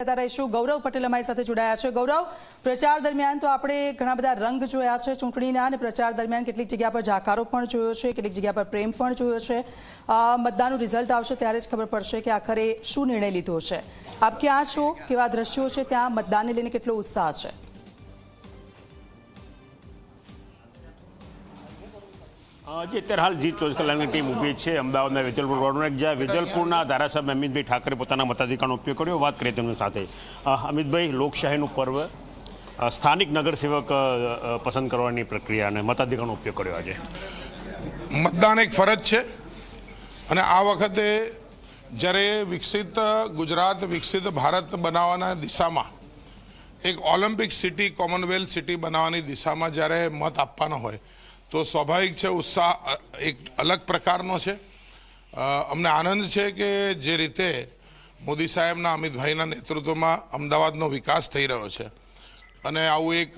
લેતા રહીશું। ગૌરવ પટેલ અમારી સાથે જોડાયા છે। ગૌરવ, પ્રચાર દરમિયાન તો આપણે ઘણા બધા રંગ જોયા છે ચૂંટણીના, અને પ્રચાર દરમિયાન કેટલીક જગ્યા પર જાકારો પણ જોયો છે, કેટલીક જગ્યા પર પ્રેમ પણ જોયો છે। મતદાનનું રિઝલ્ટ આવશે ત્યારે જ ખબર પડશે કે આખરે શું નિર્ણય લીધો છે। આપ ક્યાં છો, કેવા દ્રશ્યો છે ત્યાં, મતદાનને લઈને કેટલો ઉત્સાહ છે? જે અત્યારે હાલ જી 24 કલાકની ટીમ ઊભી છે અમદાવાદના વેજલપુર રોડમાં, જ્યાં વેજલપુરના ધારાસભ્ય અમિતભાઈ ઠાકરે પોતાના મતાધિકારનો ઉપયોગ કર્યો। વાત કરીએ તેમની સાથે। અમિતભાઈ, લોકશાહીનું પર્વ, સ્થાનિક નગરસેવક પસંદ કરવાની પ્રક્રિયા અને મતાધિકારનો ઉપયોગ કર્યો આજે। મતદાન એક ફરજ છે, અને આ વખતે જ્યારે વિકસિત ગુજરાત, વિકસિત ભારત બનાવવાના દિશામાં, એક ઓલિમ્પિક સિટી, કોમનવેલ્થ સિટી બનાવવાની દિશામાં જ્યારે મત આપવાનો હોય તો સ્વાભાવિક છે ઉત્સાહ એક અલગ પ્રકારનો છે। અમને આનંદ છે કે જે રીતે મોદી સાહેબના, અમિતભાઈના નેતૃત્વમાં અમદાવાદનો વિકાસ થઈ રહ્યો છે, અને આવું એક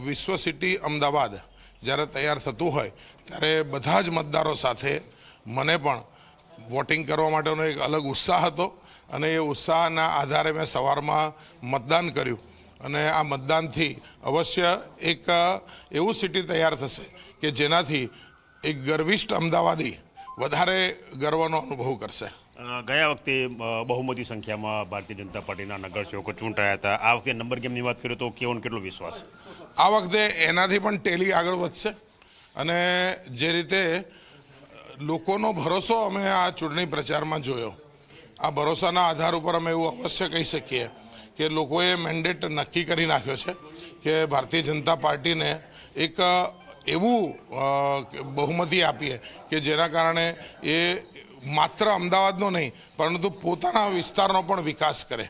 વિશ્વ સિટી અમદાવાદ જ્યારે તૈયાર થતું હોય ત્યારે બધા જ મતદારો સાથે મને પણ વોટિંગ કરવા માટેનો એક અલગ ઉત્સાહ હતો, અને એ ઉત્સાહના આધારે મેં સવારમાં મતદાન કર્યું, અને આ મતદાનથી અવશ્ય એક એવું સિટી તૈયાર થશે કે જેનાથી એક ગર્વિષ્ઠ અમદાવાદી વધારે ગર્વનો અનુભવ કરશે। ગયા વખતે બહુમતી સંખ્યામાં ભારતીય જનતા પાર્ટીના નગરસેવકો ચૂંટાયા હતા। આ વખતે નંબર ગેમની વાત કરીએ તો કેવો કેટલો વિશ્વાસ? આ વખતે એનાથી પણ ટેલી આગળ વધશે, અને જે રીતે લોકોનો ભરોસો અમે આ ચૂંટણી પ્રચારમાં જોયો, આ ભરોસાના આધાર ઉપર અમે એવું અવશ્ય કહી શકીએ કે લોકોએ મેન્ડેટ નક્કી કરી નાખ્યો છે કે ભારતીય જનતા પાર્ટીને એક એવું બહુમતી આપીએ કે જેના કારણે એ માત્ર અમદાવાદનો નહીં પરંતુ પોતાના વિસ્તારનો પણ વિકાસ કરે।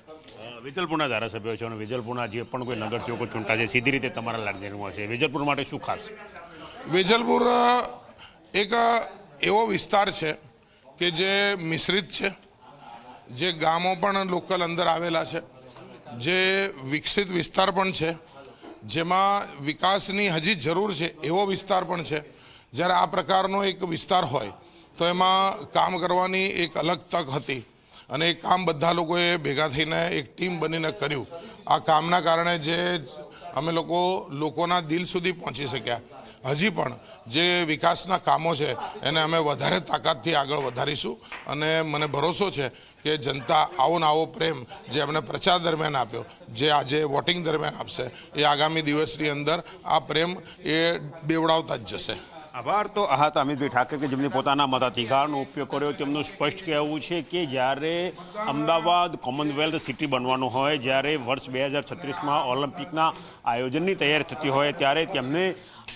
વેજલપુરના ધારાસભ્યો છે, અને વેજલપુરના જે પણ કોઈ નગરસેવકો ચૂંટા છે સીધી રીતે તમારા લાગણીમાં છે, વેજલપુર માટે શું ખાસ? વેજલપુર એક એવો વિસ્તાર છે કે જે મિશ્રિત છે, જે ગામો પણ લોકલ અંદર આવેલા છે, જે વિકસિત વિસ્તાર પણ છે, જેમાં વિકાસની હજી જરૂર છે એવો વિસ્તાર પણ છે। જ્યારે આ પ્રકારનો એક વિસ્તાર હોય તો એમાં કામ કરવાની એક અલગ તક હતી, અને એ કામ બધા લોકોએ ભેગા થઈને એક ટીમ બનીને કર્યું। આ કામના કારણે જે અમે લોકોના દિલ સુધી પહોંચી શક્યા। હજી પણ જે વિકાસના કામો છે એને અમે વધારે તાકાતથી આગળ વધારીશું, અને મને ભરોસો છે કે જનતા આવો ને આવો પ્રેમ જે એમણે પ્રચાર દરમિયાન આપ્યો, જે આજે વોટિંગ દરમિયાન આપશે, એ આગામી દિવસની અંદર આ પ્રેમ એ બેવડાવતા જ જશે। આભાર। તો આ હતા અમિતભાઈ ઠાકરે કે જેમને પોતાના મતાધિકારનો ઉપયોગ કર્યો। તેમનું સ્પષ્ટ કહેવું છે કે જ્યારે અમદાવાદ કોમનવેલ્થ સિટી બનવાનું હોય, જ્યારે વર્ષ 2036માં ઓલિમ્પિકના આયોજનની તૈયારી થતી હોય, ત્યારે તેમને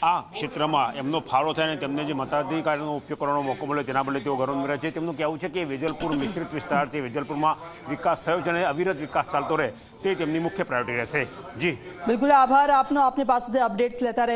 આ ક્ષેત્રમાં એમનો ફાળો થાય અને તેમને જે મતાધિકારનો ઉપયોગ કરવાનો મોકો મળ્યો તેના બદલે તેઓ ગૌરવ મેળવે છે। તેમનું કહેવું છે કે વેજલપુર મિશ્રિત વિસ્તાર છે, વેજલપુરમાં વિકાસ થયો છે, અને અવિરત વિકાસ ચાલતો રહે તે તેમની મુખ્ય પ્રાયોરિટી રહેશે। જી બિલકુલ, આભાર આપનો। આપની પાસેથી અપડેટ્સ લેતા રહે।